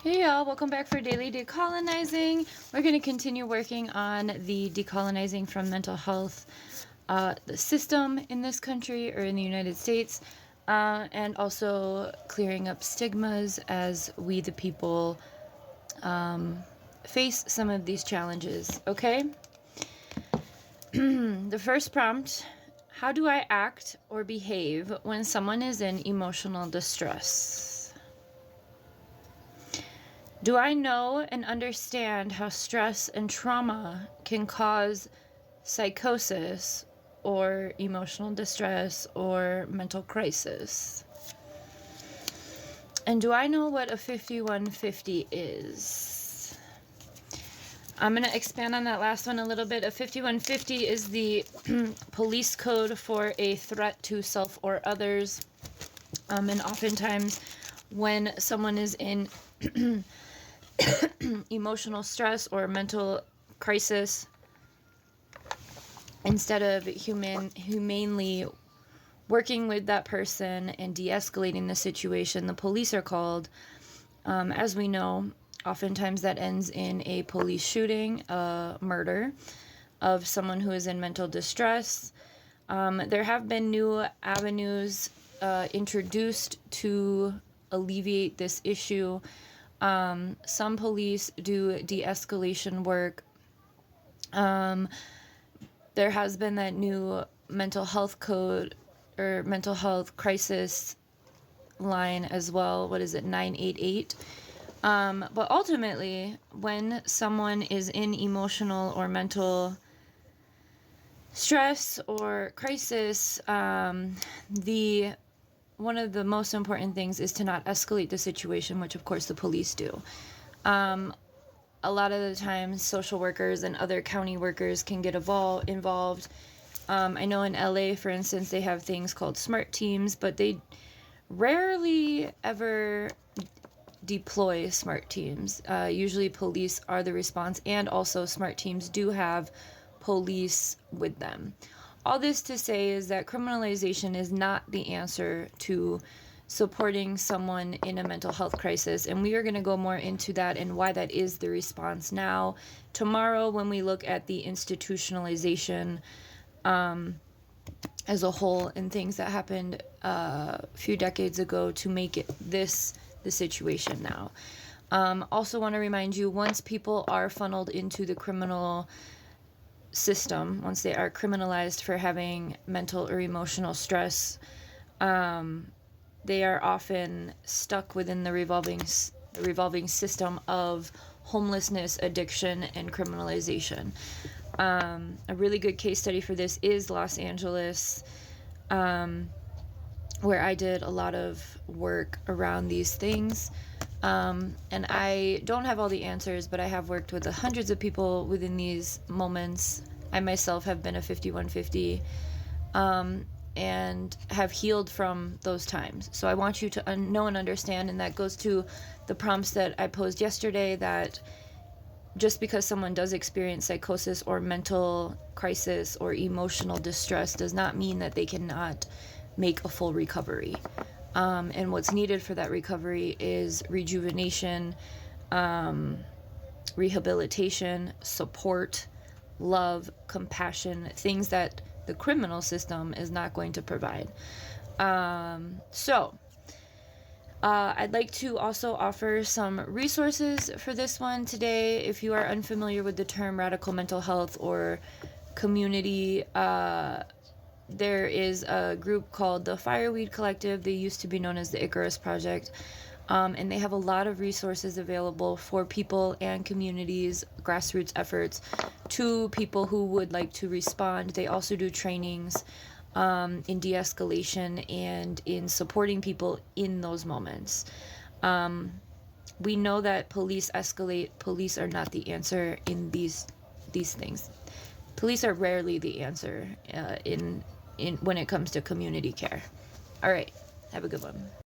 Hey y'all, welcome back for Daily Decolonizing. We're going to continue working on the decolonizing from mental health the system in this country or in the United States, and also clearing up stigmas as we the people face some of these challenges, okay? The first prompt: how do I act or behave when someone is in emotional distress? Do I know and understand how stress and trauma can cause psychosis or emotional distress or mental crisis? And do I know what a 5150 is? I'm going to expand on that last one a little bit. A 5150 is the police code for a threat to self or others. And oftentimes when someone is in emotional stress or mental crisis, instead of humanely working with that person and de-escalating the situation, the police are called. As we know, oftentimes that ends in a police shooting, a murder of someone who is in mental distress. There have been new avenues introduced to alleviate this issue. Some police do de-escalation work. There has been that new mental health code or mental health crisis line as well. What is it? 988. But ultimately, when someone is in emotional or mental stress or crisis, one of the most important things is to not escalate the situation, which of course the police do. A lot of the times social workers and other county workers can get involved. I know in LA, for instance, they have things called SMART teams, but they rarely ever deploy SMART teams. Usually police are the response, and also SMART teams do have police with them. All this to say is that criminalization is not the answer to supporting someone in a mental health crisis, and we are going to go more into that and why that is the response now. Tomorrow, when we look at the institutionalization as a whole and things that happened a few decades ago to make this the situation now. Also want to remind you, once people are funneled into the criminal system, once they are criminalized for having mental or emotional stress, they are often stuck within the revolving system of homelessness, addiction, and criminalization. A really good case study for this is Los Angeles, where I did a lot of work around these things. And I don't have all the answers, but I have worked with hundreds of people within these moments. I myself have been a 5150, and have healed from those times. So I want you to know and understand, and that goes to the prompts that I posed yesterday, that just because someone does experience psychosis or mental crisis or emotional distress does not mean that they cannot make a full recovery. And what's needed for that recovery is rejuvenation, rehabilitation, support, love, compassion, things that the criminal system is not going to provide. I'd like to also offer some resources for this one today. If you are unfamiliar with the term radical mental health or community, there is a group called the Fireweed Collective. They used to be known as the Icarus Project. And they have a lot of resources available for people and communities, grassroots efforts, to people who would like to respond. They also do trainings in de-escalation and in supporting people in those moments. We know that police escalate. Police are not the answer in these things. Police are rarely the answer in when it comes to community care. All right, have a good one.